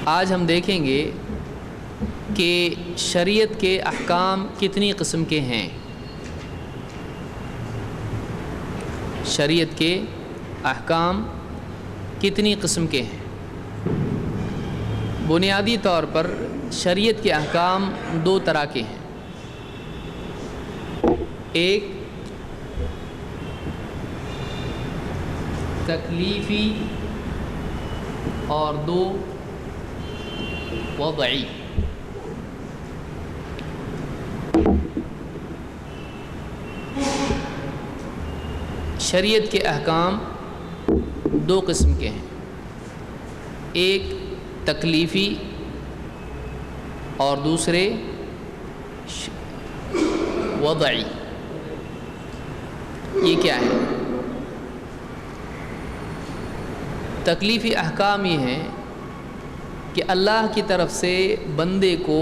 آج ہم دیکھیں گے کہ شریعت کے احکام کتنی قسم کے ہیں۔ شریعت کے احکام کتنی قسم کے ہیں۔ بنیادی طور پر شریعت کے احکام دو طرح کے ہیں، ایک تکلیفی اور دو وضعی۔ شریعت کے احکام دو قسم کے ہیں، ایک تکلیفی اور دوسرے وضعی۔ یہ کیا ہے؟ تکلیفی احکام یہ ہیں کہ اللہ کی طرف سے بندے کو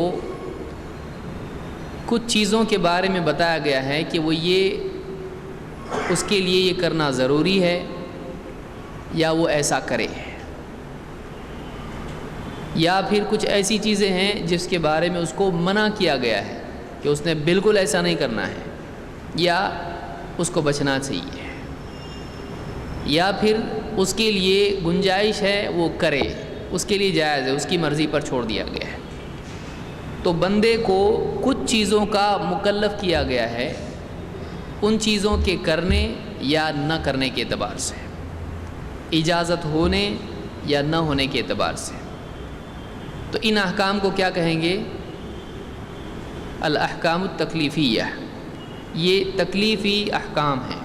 کچھ چیزوں کے بارے میں بتایا گیا ہے کہ وہ اس کے لیے یہ کرنا ضروری ہے یا وہ ایسا کرے، یا پھر کچھ ایسی چیزیں ہیں جس کے بارے میں اس کو منع کیا گیا ہے کہ اس نے بالکل ایسا نہیں کرنا ہے یا اس کو بچنا چاہیے، یا پھر اس کے لیے گنجائش ہے وہ کرے، اس کے لیے جائز ہے، اس کی مرضی پر چھوڑ دیا گیا ہے۔ تو بندے کو کچھ چیزوں کا مکلف کیا گیا ہے ان چیزوں کے کرنے یا نہ کرنے کے اعتبار سے، اجازت ہونے یا نہ ہونے کے اعتبار سے۔ تو ان احکام کو کیا کہیں گے؟ الاحکام التکلیفیہ۔ یہ تکلیفی احکام ہیں۔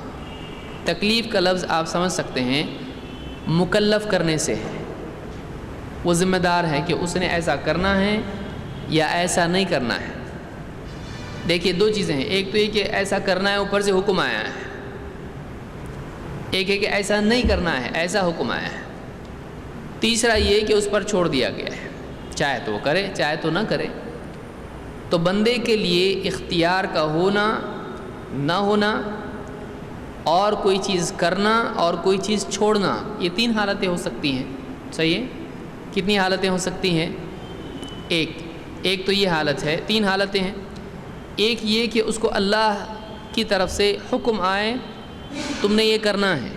تکلیف کا لفظ آپ سمجھ سکتے ہیں مکلف کرنے سے ہے، وہ ذمہ دار ہے کہ اس نے ایسا کرنا ہے یا ایسا نہیں کرنا ہے۔ دیکھیے دو چیزیں ہیں، ایک تو یہ کہ ایسا کرنا ہے، اوپر سے حکم آیا ہے، ایک ہے کہ ایسا نہیں کرنا ہے، ایسا حکم آیا ہے۔ تیسرا یہ کہ اس پر چھوڑ دیا گیا ہے، چاہے تو وہ کرے چاہے تو نہ کرے۔ تو بندے کے لیے اختیار کا ہونا نہ ہونا، اور کوئی چیز کرنا اور کوئی چیز چھوڑنا، یہ تین حالتیں ہو سکتی ہیں۔ صحیح ہے؟ کتنی حالتیں ہو سکتی ہیں؟ ایک تو یہ حالت ہے، تین حالتیں ہیں۔ ایک یہ کہ اس کو اللہ کی طرف سے حکم آئے تم نے یہ کرنا ہے،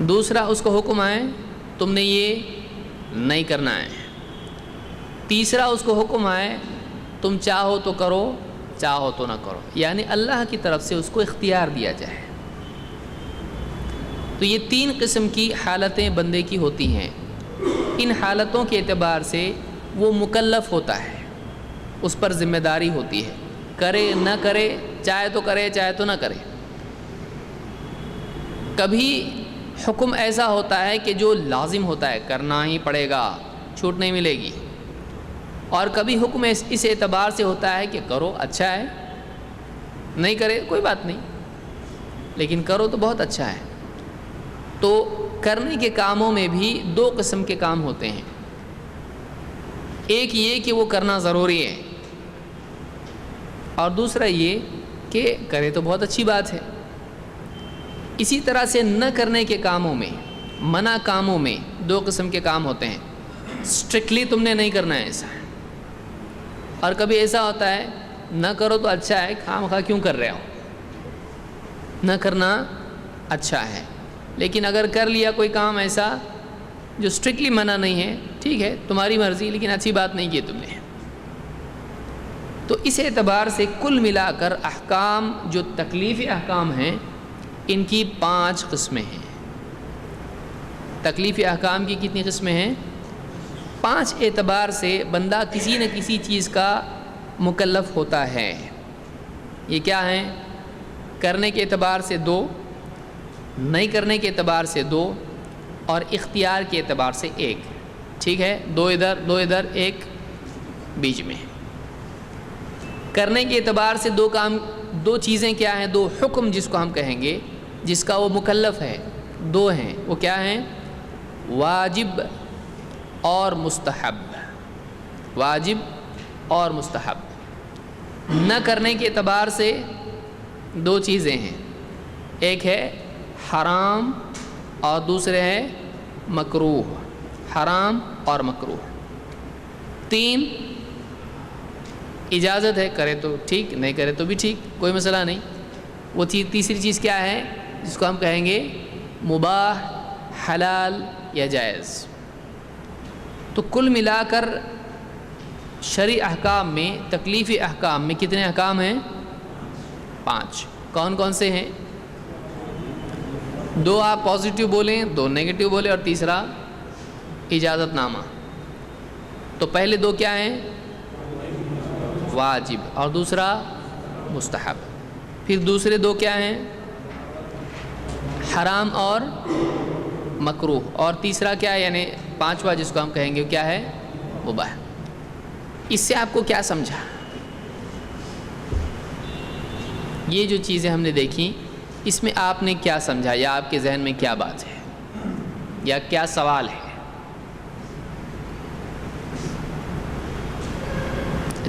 دوسرا اس کو حکم آئے تم نے یہ نہیں کرنا ہے، تیسرا اس کو حکم آئے تم چاہو تو کرو چاہو تو نہ کرو، یعنی اللہ کی طرف سے اس کو اختیار دیا جائے۔ تو یہ تین قسم کی حالتیں بندے کی ہوتی ہیں۔ ان حالتوں کے اعتبار سے وہ مکلف ہوتا ہے، اس پر ذمہ داری ہوتی ہے، کرے نہ کرے، چاہے تو کرے چاہے تو نہ کرے۔ کبھی حکم ایسا ہوتا ہے کہ جو لازم ہوتا ہے، کرنا ہی پڑے گا، چھوٹ نہیں ملے گی، اور کبھی حکم اس اعتبار سے ہوتا ہے کہ کرو اچھا ہے، نہیں کرے کوئی بات نہیں، لیکن کرو تو بہت اچھا ہے۔ تو کرنے کے کاموں میں بھی دو قسم کے کام ہوتے ہیں، ایک یہ کہ وہ کرنا ضروری ہے، اور دوسرا یہ کہ کرے تو بہت اچھی بات ہے۔ اسی طرح سے نہ کرنے کے کاموں میں، منع کاموں میں دو قسم کے کام ہوتے ہیں، اسٹرکٹلی تم نے نہیں کرنا ہے ایسا، اور کبھی ایسا ہوتا ہے نہ کرو تو اچھا ہے، خام خواہ کیوں کر رہے ہو، نہ کرنا اچھا ہے، لیکن اگر کر لیا کوئی کام ایسا جو اسٹرکٹلی منع نہیں ہے، ٹھیک ہے تمہاری مرضی، لیکن اچھی بات نہیں کی تم نے۔ تو اس اعتبار سے کل ملا کر احکام جو تکلیفی احکام ہیں ان کی 5 قسمیں ہیں۔ تکلیفی احکام کی کتنی قسمیں ہیں؟ 5 اعتبار سے بندہ کسی نہ کسی چیز کا مکلف ہوتا ہے۔ یہ کیا ہیں؟ کرنے کے اعتبار سے 2، نہیں کرنے کے اعتبار سے 2، اور اختیار کے اعتبار سے 1۔ ٹھیک ہے، 2 ادھر 1 بیچ میں۔ کرنے کے اعتبار سے 2 چیزیں کیا ہیں؟ 2 حکم جس کو ہم کہیں گے، جس کا وہ مکلف ہے، 2 ہیں۔ وہ کیا ہیں؟ واجب اور مستحب۔ واجب اور مستحب۔ نہ کرنے کے اعتبار سے 2 چیزیں ہیں، ایک ہے حرام اور دوسرے ہے مکروہ۔ حرام اور مکروہ. 3 اجازت ہے، کرے تو ٹھیک، نہیں کرے تو بھی ٹھیک، کوئی مسئلہ نہیں. وہ تیسری چیز کیا ہے جس کو ہم کہیں گے مباح، حلال یا جائز. تو کل ملا کر شرعی احکام میں، تکلیفی احکام میں کتنے احکام ہیں؟ 5. کون کون سے ہیں؟ 2 آپ پازیٹیو بولیں، 2 نیگیٹو بولیں، اور تیسرا اجازت نامہ. تو پہلے 2 کیا ہیں؟ واجب، اور دوسرا مستحب. پھر دوسرے 2 کیا ہیں؟ حرام اور مکروہ. اور تیسرا کیا ہے، یعنی 5واں جس کو ہم کہیں گے کیا ہے؟ مباح. اس سے آپ کو کیا سمجھا؟ یہ جو چیزیں ہم نے دیکھی، اس میں آپ نے کیا سمجھا، یا آپ کے ذہن میں کیا بات ہے، یا کیا سوال ہے؟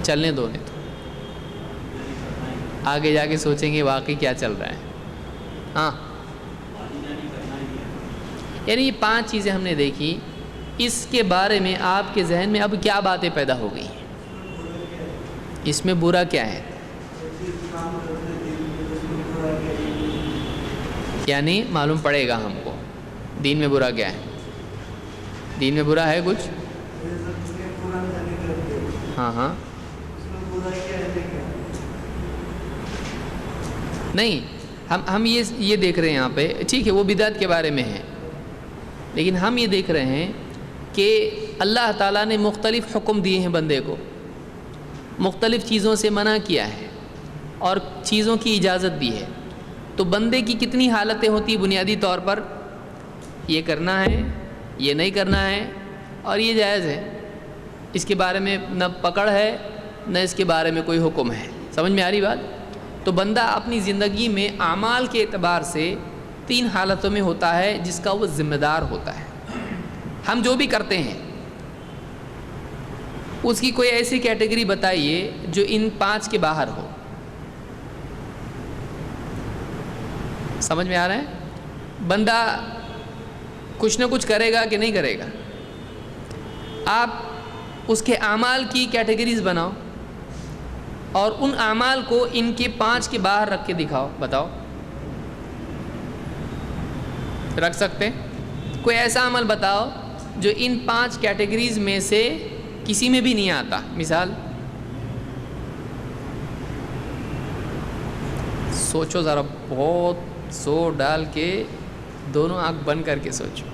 چلنے دو، نہیں تو آگے جا کے سوچیں گے واقعی کیا چل رہا ہے. ہاں، یعنی یہ 5 چیزیں ہم نے دیکھی، اس کے بارے میں آپ کے ذہن میں اب کیا باتیں پیدا ہو گئی ہیں؟ اس میں برا کیا ہے؟ یعنی معلوم پڑے گا ہم کو دین میں برا کیا ہے. دین میں برا ہے کچھ؟ ہاں ہاں، نہیں، ہم یہ دیکھ رہے ہیں یہاں پہ، ٹھیک ہے وہ بدعت کے بارے میں ہے، لیکن ہم یہ دیکھ رہے ہیں کہ اللہ تعالیٰ نے مختلف حکم دیے ہیں بندے کو، مختلف چیزوں سے منع کیا ہے اور چیزوں کی اجازت دی ہے. تو بندے کی کتنی حالتیں ہوتی ہیں بنیادی طور پر؟ یہ کرنا ہے، یہ نہیں کرنا ہے، اور یہ جائز ہے. اس کے بارے میں نہ پکڑ ہے، نہ اس کے بارے میں کوئی حکم ہے. سمجھ میں آ رہی بات؟ تو بندہ اپنی زندگی میں اعمال کے اعتبار سے 3 حالتوں میں ہوتا ہے جس کا وہ ذمہ دار ہوتا ہے. ہم جو بھی کرتے ہیں اس کی کوئی ایسی کیٹیگری بتائیے جو ان 5 کے باہر ہو. سمجھ میں آ رہا ہے؟ بندہ کچھ نہ کچھ کرے گا کہ نہیں کرے گا. آپ اس کے اعمال کی کیٹیگریز بناؤ اور ان اعمال کو ان کے 5 کے باہر رکھ کے دکھاؤ. بتاؤ، رکھ سکتے؟ کوئی ایسا عمل بتاؤ جو ان 5 کیٹیگریز میں سے کسی میں بھی نہیں آتا. مثال سوچو ذرا، بہت زور ڈال کے، دونوں آنکھ بند کر کے سوچو.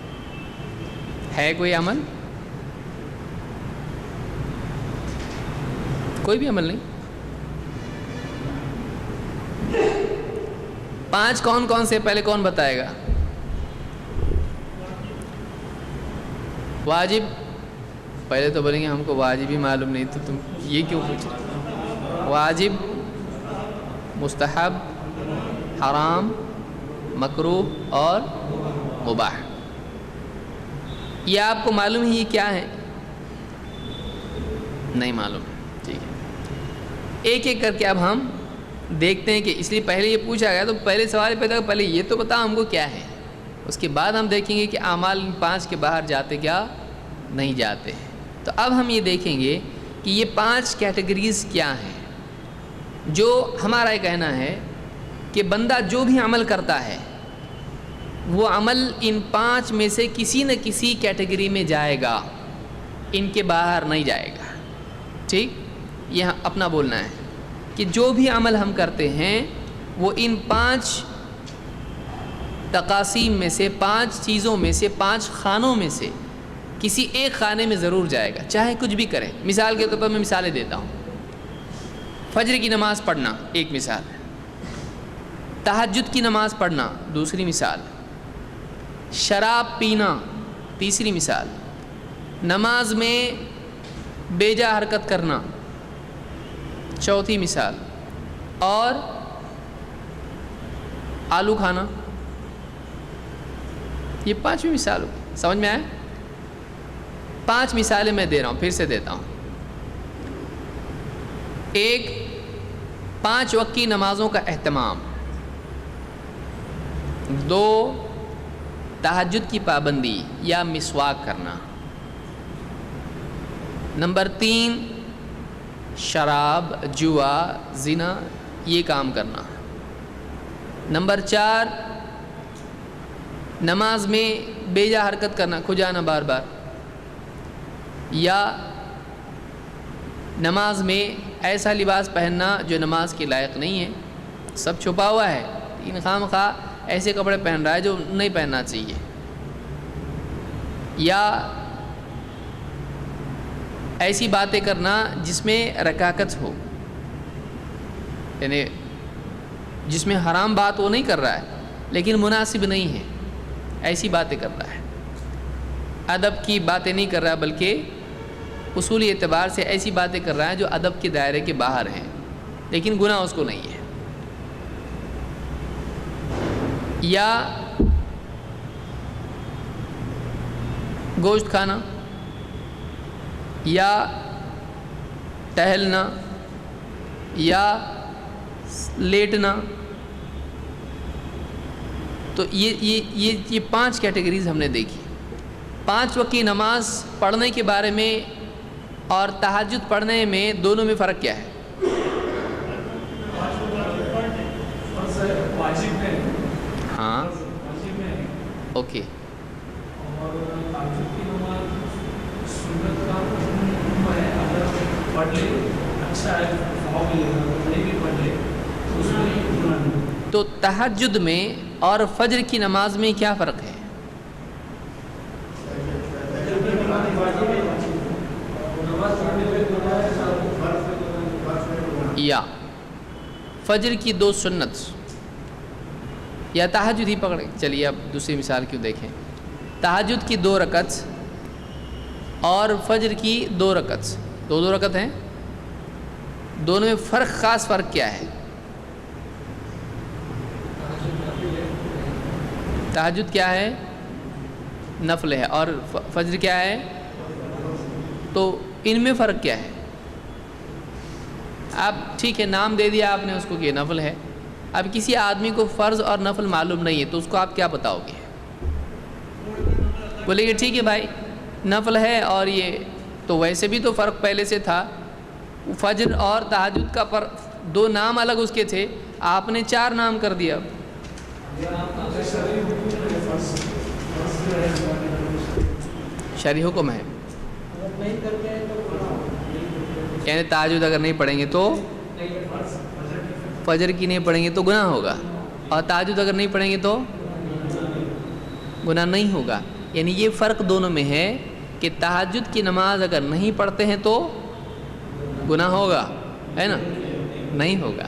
ہے کوئی عمل؟ کوئی بھی عمل نہیں. 5 کون کون سے؟ پہلے کون بتائے گا؟ واجب. پہلے تو بولیں گے ہم کو واجب ہی معلوم نہیں، تو تم یہ کیوں پوچھے؟ واجب، مستحب، حرام، مکروہ اور مباح. یہ آپ کو معلوم ہی یہ کیا ہے؟ نہیں معلوم. ٹھیک ہے، ایک ایک کر کے اب ہم دیکھتے ہیں کہ اس لیے پہلے یہ پوچھا گیا تو پہلے سوال پیدا کہ پہلے یہ تو بتا ہم کو کیا ہے. اس کے بعد ہم دیکھیں گے کہ اعمال 5 کے باہر جاتے کیا نہیں جاتے. تو اب ہم یہ دیکھیں گے کہ یہ 5 کیٹیگریز کیا ہیں. جو ہمارا یہ کہنا ہے کہ بندہ جو بھی عمل کرتا ہے وہ عمل ان 5 میں سے کسی نہ کسی کیٹیگری میں جائے گا، ان کے باہر نہیں جائے گا. ٹھیک، یہ اپنا بولنا ہے کہ جو بھی عمل ہم کرتے ہیں وہ ان 5 تقاسیم میں سے، 5 چیزوں میں سے، 5 خانوں میں سے کسی ایک خانے میں ضرور جائے گا، چاہے کچھ بھی کرے. مثال کے طور پر میں مثالیں دیتا ہوں. فجر کی نماز پڑھنا ایک مثال ہے، تہجد کی نماز پڑھنا دوسری مثال، شراب پینا تیسری مثال، نماز میں بیجا حرکت کرنا چوتھی مثال، اور آلو کھانا یہ 5ویں مثال ہو. سمجھ میں آئے؟ 5 مثالیں میں دے رہا ہوں، پھر سے دیتا ہوں. ایک، 5 وقت کی نمازوں کا اہتمام. 2، تہجد کی پابندی یا مسواک کرنا. نمبر 3 شراب، جوا، زنا یہ کام کرنا۔ نمبر 4 نماز میں بے جا حرکت کرنا، کھجانا بار بار، یا نماز میں ایسا لباس پہننا جو نماز کے لائق نہیں ہے، سب چھپا ہوا ہے لیکن خواہ ایسے کپڑے پہن رہا ہے جو نہیں پہننا چاہیے، یا ایسی باتیں کرنا جس میں رکاکت ہو، یعنی جس میں حرام بات وہ نہیں کر رہا ہے لیکن مناسب نہیں ہے، ایسی باتیں کر رہا ہے، ادب کی باتیں نہیں کر رہا بلکہ اصولی اعتبار سے ایسی باتیں کر رہا ہے جو ادب کے دائرے کے باہر ہیں لیکن گناہ اس کو نہیں ہے۔ یا گوشت کھانا، یا ٹہلنا، یا لیٹنا، تو یہ 5 کیٹیگریز ہم نے دیکھی۔ 5 وقت کی نماز پڑھنے کے بارے میں اور تہجد پڑھنے میں دونوں میں فرق کیا ہے؟ ہاں اوکے، تو تہجد میں اور فجر کی نماز میں کیا فرق ہے؟ یا فجر کی 2 سنت، یا تہجد ہی پکڑیں، چلیے اب دوسری مثال کیوں دیکھیں، تہجد کی 2 رکعت اور فجر کی 2 رکعت، 2 رکعت ہیں، دونوں میں فرق، خاص فرق کیا ہے؟ تہجد کیا ہے؟ نفل ہے، اور فجر کیا ہے؟ تو ان میں فرق کیا ہے؟ اب ٹھیک ہے نام دے دیا آپ نے اس کو کہ نفل ہے، اب کسی آدمی کو فرض اور نفل معلوم نہیں ہے تو اس کو آپ کیا بتاؤ گے؟ بولے گے ٹھیک ہے بھائی نفل ہے، اور یہ تو ویسے بھی تو فرق پہلے سے تھا، فجر اور تہجد کا 2 نام الگ اس کے تھے، آپ نے 4 نام کر دیا۔ شرعی حکم ہے، یعنی تہجد اگر نہیں پڑھیں گے تو فجر کی نہیں پڑھیں گے تو گناہ ہوگا، اور تہجد اگر نہیں پڑھیں گے تو گناہ نہیں ہوگا، یعنی یہ فرق دونوں میں ہے کہ تہجد کی نماز اگر نہیں پڑھتے ہیں تو گناہ ہوگا، ہے نا، نہیں ہوگا،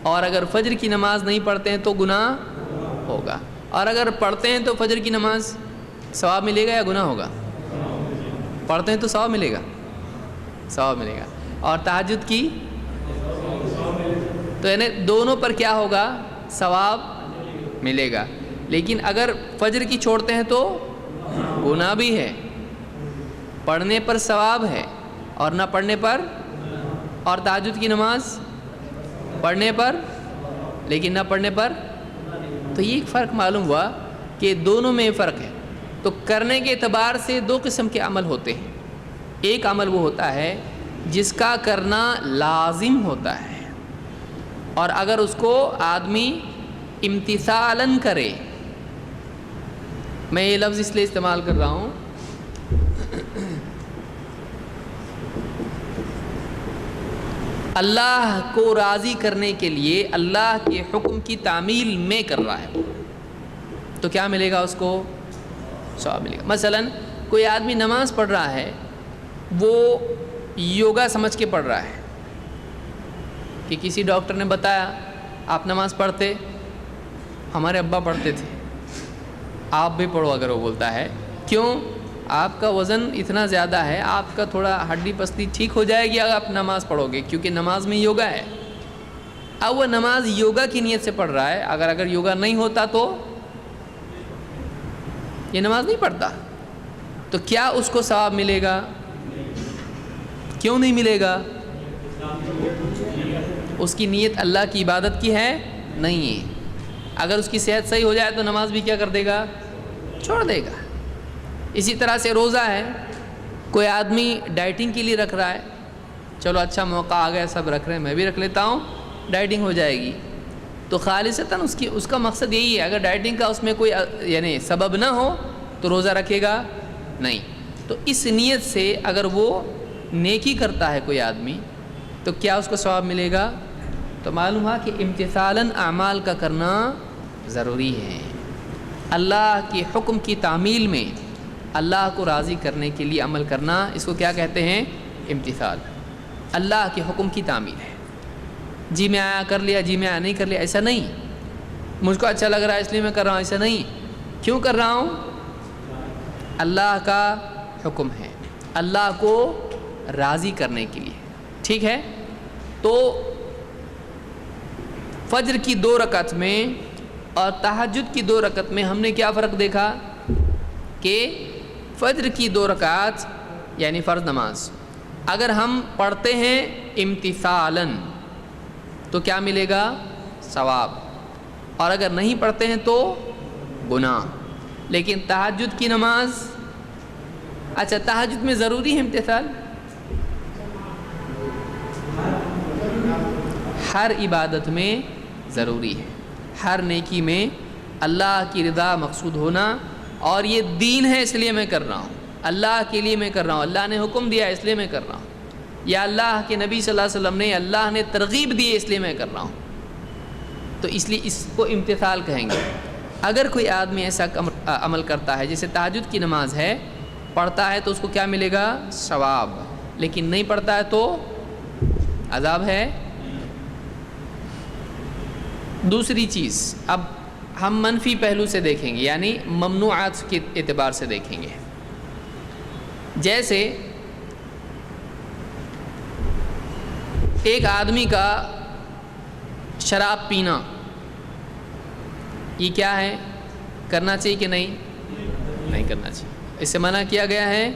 اور اگر فجر کی نماز نہیں پڑھتے ہیں تو گناہ ہوگا، اور اگر پڑھتے ہیں تو فجر کی نماز ثواب ملے گا یا گناہ ہوگا؟ پڑھتے ہیں تو ثواب ملے گا، ثواب ملے گا، اور تہجد کی تو یعنی دونوں پر کیا ہوگا؟ ثواب ملے گا، لیکن اگر فجر کی چھوڑتے ہیں تو گناہ بھی ہے، پڑھنے پر ثواب ہے اور نہ پڑھنے پر، اور تہجد کی نماز پڑھنے پر لیکن نہ پڑھنے پر، تو یہ ایک فرق معلوم ہوا کہ دونوں میں فرق ہے۔ تو کرنے کے اعتبار سے 2 قسم کے عمل ہوتے ہیں، ایک عمل وہ ہوتا ہے جس کا کرنا لازم ہوتا ہے، اور اگر اس کو آدمی امتثالاً کرے، میں یہ لفظ اس لیے استعمال کر رہا ہوں اللہ کو راضی کرنے کے لیے اللہ کے حکم کی تعمیل میں کر رہا ہے تو کیا ملے گا اس کو؟ ثواب ملے گا۔ مثلاً کوئی آدمی نماز پڑھ رہا ہے، وہ یوگا سمجھ کے پڑھ رہا ہے کہ کسی ڈاکٹر نے بتایا آپ نماز پڑھتے، ہمارے ابا پڑھتے تھے، آپ بھی پڑھو، اگر وہ بولتا ہے کیوں؟ آپ کا وزن اتنا زیادہ ہے، آپ کا تھوڑا ہڈی پسلی ٹھیک ہو جائے گی اگر آپ نماز پڑھو گے، کیونکہ نماز میں یوگا ہے۔ اب وہ نماز یوگا کی نیت سے پڑھ رہا ہے، اگر یوگا نہیں ہوتا تو یہ نماز نہیں پڑھتا، تو کیا اس کو ثواب ملے گا؟ کیوں نہیں ملے گا؟ اس کی نیت اللہ کی عبادت کی ہے نہیں ہے، اگر اس کی صحت صحیح ہو جائے تو نماز بھی کیا کر دے گا؟ چھوڑ دے گا۔ اسی طرح سے روزہ ہے، کوئی آدمی ڈائٹنگ کے لیے رکھ رہا ہے، چلو اچھا موقع آ گیا، سب رکھ رہے ہیں، میں بھی رکھ لیتا ہوں، ڈائٹنگ ہو جائے گی، تو خالصتاً اس کا مقصد یہی ہے، اگر ڈائٹنگ کا اس میں کوئی یعنی سبب نہ ہو تو روزہ رکھے گا نہیں۔ تو اس نیت سے اگر وہ نیکی کرتا ہے کوئی آدمی تو کیا اس کو ثواب ملے گا؟ تو معلوم ہوا کہ امتثالاً اعمال کا کرنا ضروری ہے۔ اللہ کے حکم کی تعمیل میں اللہ کو راضی کرنے کے لیے عمل کرنا، اس کو کیا کہتے ہیں؟ امتثال۔ اللہ کے حکم کی تعمیل ہے، جی میں آیا کر لیا، جی میں آیا نہیں کر لیا، ایسا نہیں۔ مجھ کو اچھا لگ رہا ہے اس لیے میں کر رہا ہوں، ایسا نہیں۔ کیوں کر رہا ہوں؟ اللہ کا حکم ہے، اللہ کو راضی کرنے کے لیے، ٹھیک ہے؟ تو فجر کی 2 رکعت میں اور تہجد کی 2 رکعت میں ہم نے کیا فرق دیکھا کہ فجر کی 2 رکعت یعنی فرض نماز اگر ہم پڑھتے ہیں امتثالاً تو کیا ملے گا؟ ثواب، اور اگر نہیں پڑھتے ہیں تو گناہ۔ لیکن تہجد کی نماز، اچھا تہجد میں ضروری ہے امتثال؟ ہر عبادت میں ضروری ہے، ہر نیکی میں اللہ کی رضا مقصود ہونا، اور یہ دین ہے اس لیے میں کر رہا ہوں، اللہ کے لیے میں کر رہا ہوں، اللہ نے حکم دیا اس لیے میں کر رہا ہوں، یا اللہ کے نبی صلی اللہ علیہ وسلم نے، اللہ نے ترغیب دی اس لیے میں کر رہا ہوں، تو اس لیے اس کو امتثال کہیں گے۔ اگر کوئی آدمی ایسا عمل کرتا ہے جیسے تہجد کی نماز ہے، پڑھتا ہے تو اس کو کیا ملے گا؟ ثواب، لیکن نہیں پڑھتا ہے تو عذاب ہے۔ دوسری چیز، اب ہم منفی پہلو سے دیکھیں گے، یعنی ممنوعات کے اعتبار سے دیکھیں گے۔ جیسے ایک آدمی کا شراب پینا، یہ کیا ہے؟ کرنا چاہیے کہ نہیں؟ نہیں کرنا چاہیے، اس سے منع کیا گیا ہے۔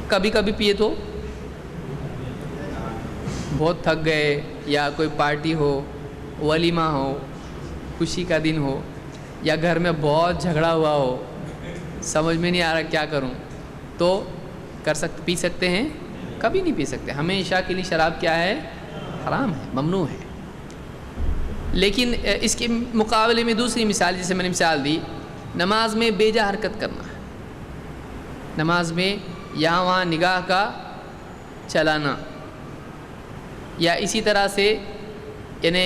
کبھی کبھی پیے تو بہت تھک گئے، یا کوئی پارٹی ہو، ولیمہ ہو، خوشی کا دن ہو، یا گھر میں بہت جھگڑا ہوا ہو، سمجھ میں نہیں آ رہا کیا کروں، تو پی سکتے ہیں؟ کبھی نہیں پی سکتے۔ ہمیشہ کے لیے شراب کیا ہے؟ حرام ہے، ممنوع ہے۔ لیکن اس کے مقابلے میں دوسری مثال، جیسے میں نے مثال دی، نماز میں بے جا حرکت کرنا ہے، نماز میں یہاں وہاں نگاہ کا چلانا، یا اسی طرح سے یعنی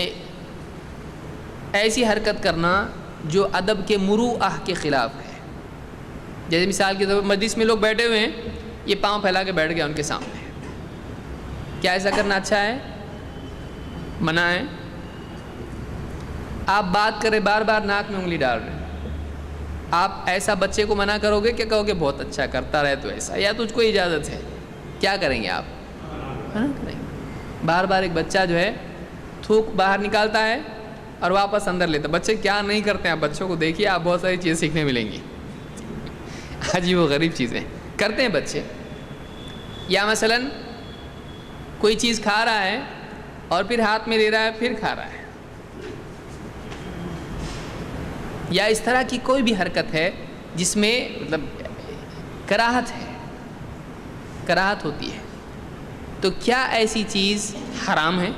ایسی حرکت کرنا جو ادب کے مروءہ کے خلاف ہے۔ جیسے مثال کے طور پر مجلس میں لوگ بیٹھے ہوئے ہیں، یہ پاؤں پھیلا کے بیٹھ گیا ان کے سامنے، کیا ایسا کرنا اچھا ہے؟ منع ہے۔ آپ بات کریں، بار بار ناک میں انگلی ڈال رہے ہیں، آپ ایسا بچے کو منع کرو گے کہ کہو گے بہت اچھا کرتا رہے تو ایسا، یا تجھ کو اجازت ہے، کیا کریں گے آپ؟ منع کریں گے۔ بار بار ایک بچہ جو ہے تھوک باہر نکالتا ہے اور واپس اندر لیتا ہے، بچے کیا نہیں کرتے ہیں، آپ بچوں کو دیکھیے، آپ بہت ساری چیزیں سیکھنے ملیں گی، عجیب و غریب چیزیں کرتے ہیں بچے۔ یا مثلا کوئی چیز کھا رہا ہے اور پھر ہاتھ میں لے رہا ہے، پھر کھا رہا ہے، یا اس طرح کی کوئی بھی حرکت ہے جس میں مطلب کراہت ہے، کراہت ہوتی ہے، تو کیا ایسی چیز حرام ہے؟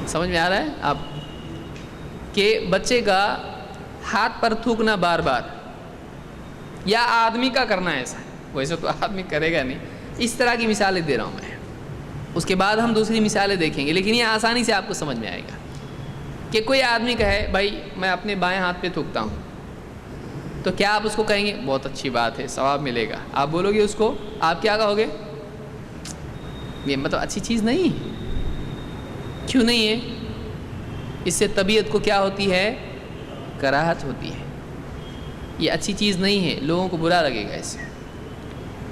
سمجھ میں آ رہا ہے آپ کہ بچے کا ہاتھ پر تھوکنا بار بار، یا آدمی کا کرنا ایسا، ویسے تو آدمی کرے گا نہیں، اس طرح کی مثالیں دے رہا ہوں میں۔ اس کے بعد ہم دوسری مثالیں دیکھیں گے، لیکن یہ آسانی سے آپ کو سمجھ میں آئے گا کہ کوئی آدمی کہے بھائی میں اپنے بائیں ہاتھ پہ تھوکتا ہوں، تو کیا آپ اس کو کہیں گے بہت اچھی بات ہے، ثواب ملے گا؟ آپ بولو گے اس کو، آپ کیا کہو گے؟ یہ مطلب اچھی چیز نہیں ہے۔ کیوں نہیں ہے؟ اس سے طبیعت کو کیا ہوتی ہے؟ کراہت ہوتی ہے، یہ اچھی چیز نہیں ہے، لوگوں کو برا لگے گا اس سے۔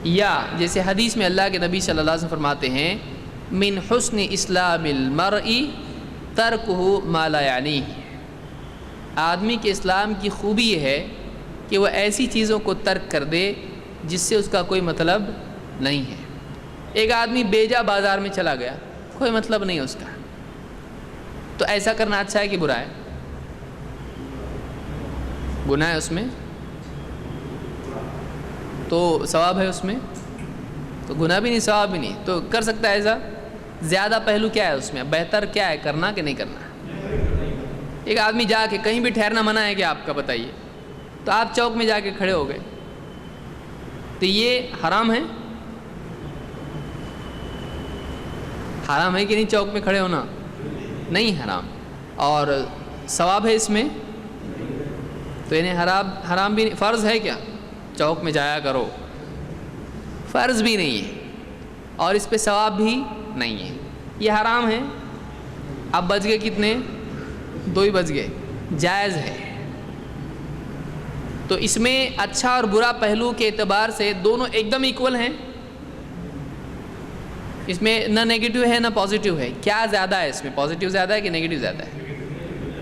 یا جیسے حدیث میں اللہ کے نبی صلی اللہ علیہ وسلم فرماتے ہیں، من حسن اسلام المرء ترکہ ما لا یعنیہ، آدمی کے اسلام کی خوبی یہ ہے کہ وہ ایسی چیزوں کو ترک کر دے جس سے اس کا کوئی مطلب نہیں ہے۔ ایک آدمی بیجا بازار میں چلا گیا، کوئی مطلب نہیں اس کا، تو ایسا کرنا اچھا ہے کہ برا ہے؟ گناہ ہے اس میں؟ تو ثواب ہے اس میں؟ تو گناہ بھی نہیں ثواب بھی نہیں، تو کر سکتا ہے ایسا؟ زیادہ پہلو کیا ہے اس میں؟ بہتر کیا ہے، کرنا کہ نہیں کرنا؟ ایک آدمی جا کے کہیں بھی ٹھہرنا منع ہے کہ آپ کا بتائیے، تو آپ چوک میں جا کے کھڑے ہو گئے، تو یہ حرام ہے؟ حرام ہے کہ نہیں چوک میں کھڑے ہونا؟ نہیں حرام، اور ثواب ہے اس میں؟ تو یعنی حرام بھی نہیں، فرض ہے کیا چوک میں جایا کرو؟ فرض بھی نہیں ہے، اور اس پہ ثواب بھی نہیں ہے، یہ حرام ہے۔ اب بچ گئے کتنے؟ 2 ہی بچ گئے، جائز ہے۔ تو اس میں اچھا اور برا پہلو کے اعتبار سے دونوں ایک دم ایکول ہیں، اس میں نہ نیگیٹو ہے نہ پازیٹیو ہے۔ کیا زیادہ ہے اس میں؟ پازیٹیو زیادہ ہے کہ نیگیٹو زیادہ ہے؟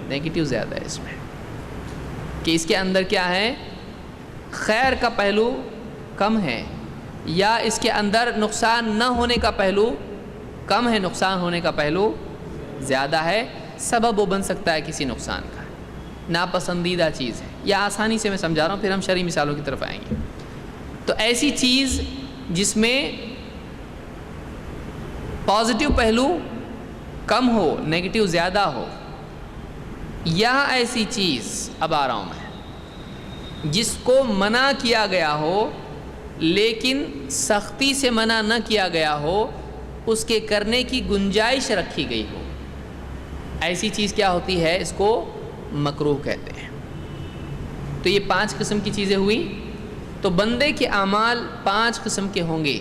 نیگیٹو زیادہ ہے اس میں، کہ اس کے اندر کیا ہے، خیر کا پہلو کم ہے، یا اس کے اندر نقصان نہ ہونے کا پہلو کم ہے، نقصان ہونے کا پہلو زیادہ ہے، سبب وہ بن سکتا ہے کسی نقصان کا، ناپسندیدہ چیز ہے۔ یا آسانی سے میں سمجھا رہا ہوں، پھر ہم شرعی مثالوں کی طرف آئیں گے۔ تو ایسی چیز جس میں پازیٹیو پہلو کم ہو، نیگیٹو زیادہ ہو، یا ایسی چیز، اب آ رہا ہوں میں، جس کو منع کیا گیا ہو لیکن سختی سے منع نہ کیا گیا ہو، اس کے کرنے کی گنجائش رکھی گئی ہو، ایسی چیز کیا ہوتی ہے؟ اس کو مکروہ کہتے ہیں۔ تو یہ 5 قسم کی چیزیں ہوئی۔ تو بندے کے اعمال 5 قسم کے ہوں گے،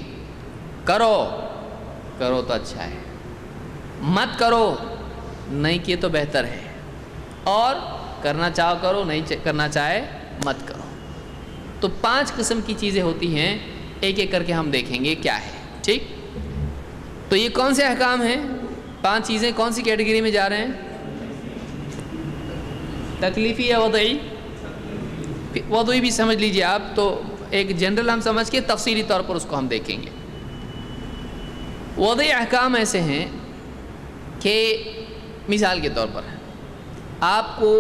کرو تو اچھا ہے، مت کرو نہیں کیے تو بہتر ہے، اور کرنا چاہو کرو، نہیں کرنا چاہے مت کرو۔ تو 5 قسم کی چیزیں ہوتی ہیں، ایک ایک کر کے ہم دیکھیں گے کیا ہے، ٹھیک؟ تو یہ کون سے احکام ہیں؟ 5 چیزیں کون سی کیٹیگری میں جا رہے ہیں؟ تکلیفی یا وضعی؟ وضعی بھی سمجھ لیجئے آپ، تو ایک جنرل ہم سمجھ کے تفصیلی طور پر اس کو ہم دیکھیں گے۔ وضعی احکام ایسے ہیں کہ مثال کے طور پر آپ کو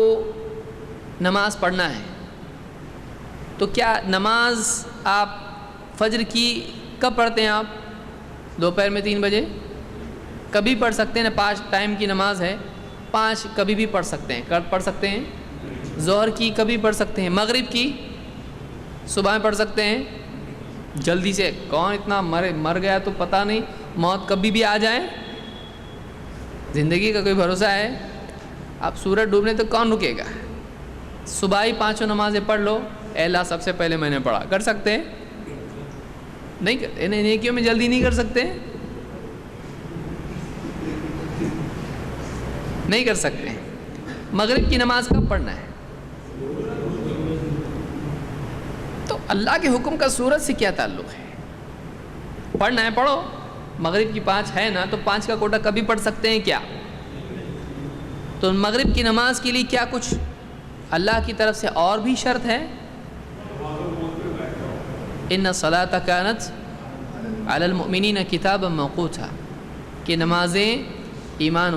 نماز پڑھنا ہے، تو کیا نماز آپ فجر کی کب پڑھتے ہیں؟ آپ دوپہر میں 3 بجے کبھی پڑھ سکتے ہیں نا، 5 ٹائم کی نماز ہے، 5 کبھی بھی پڑھ سکتے ہیں، پڑھ سکتے ہیں۔ ظہر کی کبھی پڑھ سکتے ہیں، مغرب کی صبح میں پڑھ سکتے ہیں، جلدی سے، کون اتنا مر گیا تو پتہ نہیں، موت کبھی بھی آ جائے، زندگی کا کوئی بھروسہ ہے؟ اب سورج ڈوبنے تو کون رکے گا؟ صبح ہی 5 نمازیں پڑھ لو، اے اللہ سب سے پہلے میں نے پڑھا، کر سکتے ہیں؟ نہیں کرتے، نیکیوں میں جلدی نہیں کر سکتے، نہیں کر سکتے۔ مغرب کی نماز کب پڑھنا ہے؟ تو اللہ کے حکم کا سورج سے کیا تعلق ہے؟ پڑھنا ہے پڑھو، مغرب کی 5 ہے نا، تو 5 کا کوٹا کبھی پڑھ سکتے ہیں کیا؟ تو مغرب کی نماز کے لیے کیا کچھ اللہ کی طرف سے اور بھی شرط ہے؟ ان الصلاۃ کانت علی المؤمنین کتابا موقوتا، کہ نماز ایمان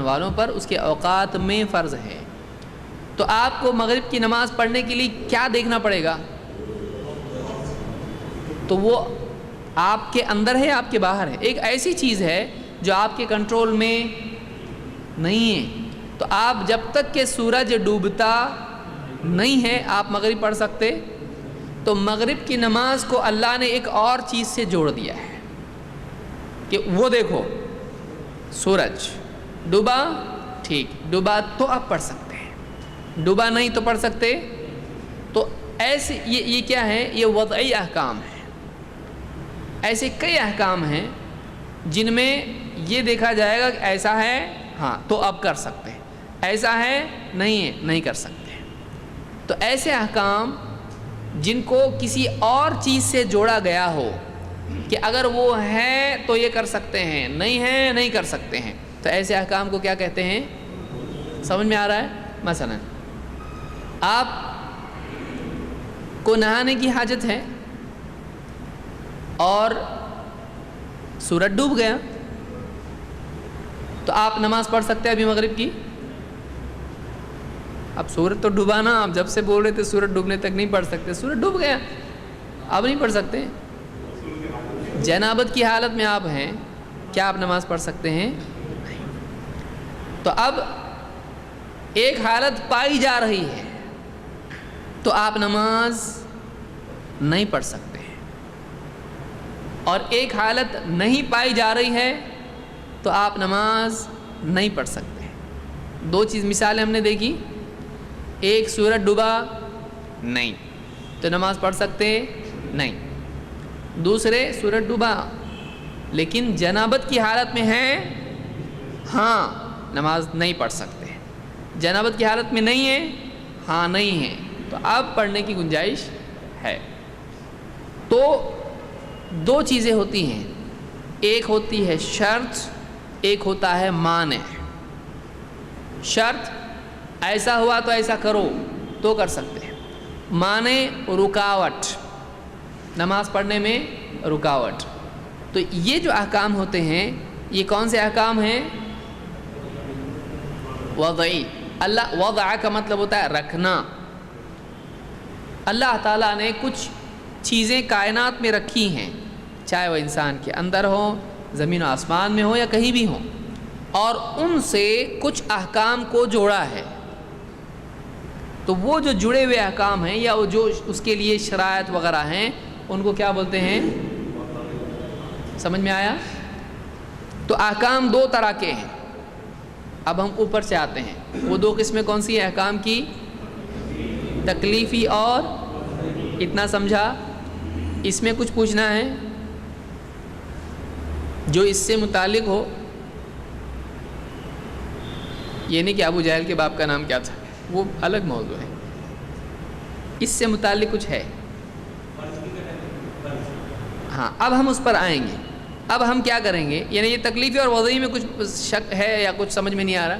والوں پر اس کے اوقات میں فرض ہے۔ تو آپ کو مغرب کی نماز پڑھنے کے لیے کیا دیکھنا پڑے گا؟ تو وہ آپ کے اندر ہے، آپ کے باہر ہے، ایک ایسی چیز ہے جو آپ کے کنٹرول میں نہیں ہے۔ تو آپ جب تک کہ سورج ڈوبتا نہیں ہے آپ مغرب پڑھ سکتے؟ تو مغرب کی نماز کو اللہ نے ایک اور چیز سے جوڑ دیا ہے کہ وہ دیکھو سورج ڈوبا، ٹھیک، ڈوبا تو آپ پڑھ سکتے ہیں، ڈوبا نہیں تو پڑھ سکتے۔ تو ایسے یہ کیا ہے؟ یہ وضعی احکام ہے۔ ایسے کئی احکام ہیں جن میں یہ دیکھا جائے گا کہ ایسا ہے ہاں تو اب کر سکتے ہیں، ایسا ہے نہیں کر سکتے۔ تو ایسے احکام جن کو کسی اور چیز سے جوڑا گیا ہو کہ اگر وہ ہے تو یہ کر سکتے ہیں، نہیں ہے نہیں کر سکتے ہیں، تو ایسے احکام کو کیا کہتے ہیں؟ سمجھ میں آ رہا ہے؟ مثلا آپ کو نہانے کی حاجت ہے اور سورج ڈوب گیا، تو آپ نماز پڑھ سکتے ہیں ابھی مغرب کی؟ اب سورج تو ڈوبا نا، آپ جب سے بول رہے تھے سورج ڈوبنے تک نہیں پڑھ سکتے، سورج ڈوب گیا اب نہیں پڑھ سکتے. جنابت کی حالت میں آپ ہیں، کیا آپ نماز پڑھ سکتے ہیں؟ نہیں. تو اب ایک حالت پائی جا رہی ہے تو آپ نماز نہیں پڑھ سکتے ہیں، اور ایک حالت نہیں پائی جا رہی ہے تو آپ نماز نہیں پڑھ سکتے ہیں. دو چیز مثالیں ہم نے دیکھی، ایک سورج ڈوبا نہیں تو نماز پڑھ سکتے نہیں، دوسرے سورج ڈوبا لیکن جنابت کی حالت میں ہیں، ہاں نماز نہیں پڑھ سکتے. جنابت کی حالت میں نہیں ہے، ہاں نہیں ہے، تو اب پڑھنے کی گنجائش ہے. تو دو چیزیں ہوتی ہیں، ایک ہوتی ہے شرط، ایک ہوتا ہے مانع. شرط ایسا ہوا تو ایسا کرو تو کر سکتے ہیں، مانع رکاوٹ، نماز پڑھنے میں رکاوٹ. تو یہ جو احکام ہوتے ہیں یہ کون سے احکام ہیں؟ وضعی. اللہ وضع کا مطلب ہوتا ہے رکھنا. اللہ تعالیٰ نے کچھ چیزیں کائنات میں رکھی ہیں، چاہے وہ انسان کے اندر ہو، زمین و آسمان میں ہو یا کہیں بھی ہوں، اور ان سے کچھ احکام کو جوڑا ہے. تو وہ جو جڑے ہوئے احکام ہیں یا وہ جو اس کے لیے شرائط وغیرہ ہیں ان کو کیا بولتے ہیں؟ سمجھ میں آیا؟ تو احکام دو طرح کے ہیں. اب ہم اوپر سے آتے ہیں، وہ دو قسمیں کون سی ہیں احکام کی؟ تکلیفی اور اتنا سمجھا. اس میں کچھ پوچھنا ہے جو اس سے متعلق ہو؟ یہ نہیں کہ ابو جہل کے باپ کا نام کیا تھا، وہ الگ موضوع ہے. اس سے متعلق کچھ ہے؟ ہاں اب ہم اس پر آئیں گے. اب ہم کیا کریں گے، یعنی یہ تکلیفی اور وضعی میں کچھ شک ہے یا کچھ سمجھ میں نہیں آ رہا؟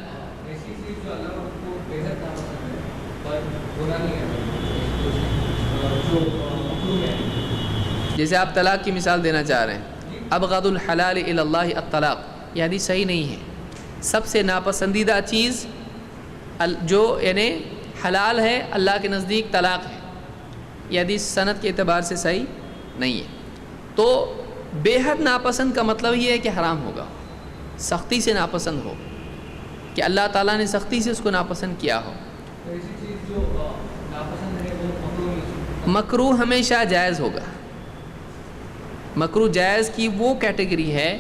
جیسے آپ طلاق کی مثال دینا چاہ رہے ہیں، ابغض الحلال الی اللہ الطلاق، یہ حدیث صحیح نہیں ہے. سب سے ناپسندیدہ چیز جو یعنی حلال ہے اللہ کے نزدیک طلاق ہے. یہ حدیث سند کے اعتبار سے صحیح نہیں ہے. تو بے حد ناپسند کا مطلب یہ ہے کہ حرام ہوگا، سختی سے ناپسند ہو، کہ اللہ تعالیٰ نے سختی سے اس کو ناپسند کیا ہو. مکروہ ہمیشہ جائز ہوگا. مکروہ جائز کی وہ کیٹیگری ہے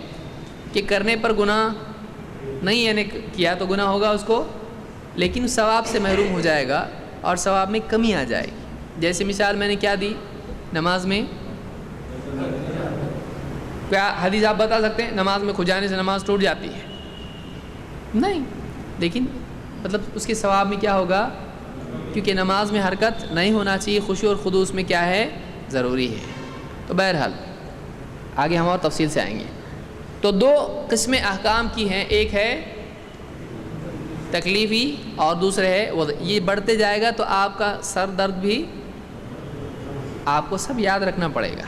کہ کرنے پر گناہ نہیں، یعنی کیا تو گناہ ہوگا اس کو لیکن ثواب سے محروم ہو جائے گا اور ثواب میں کمی آ جائے گی. جیسے مثال میں نے کیا دی نماز میں، کیا حدیث آپ بتا سکتے ہیں نماز میں کھجانے سے نماز ٹوٹ جاتی ہے؟ نہیں، لیکن مطلب اس کے ثواب میں کیا ہوگا؟ کیونکہ نماز میں حرکت نہیں ہونا چاہیے، خشوع اور خضوع میں کیا ہے؟ ضروری ہے. تو بہرحال آگے ہم اور تفصیل سے آئیں گے. تو دو قسمیں احکام کی ہیں، ایک ہے تکلیفی اور دوسرے ہے وضعی. یہ بڑھتے جائے گا تو آپ کا سر درد بھی آپ کو سب یاد رکھنا پڑے گا.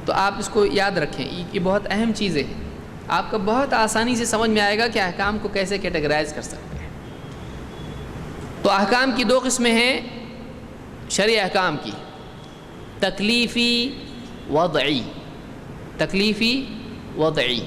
تو آپ اس کو یاد رکھیں، یہ بہت اہم چیزیں ہیں. آپ کو بہت آسانی سے سمجھ میں آئے گا کہ احکام کو کیسے کیٹیگرائز کر سکتے ہیں. تو احکام کی دو قسمیں ہیں شرعی احکام کی، تکلیفی وضعی. تکلیفی وضعی.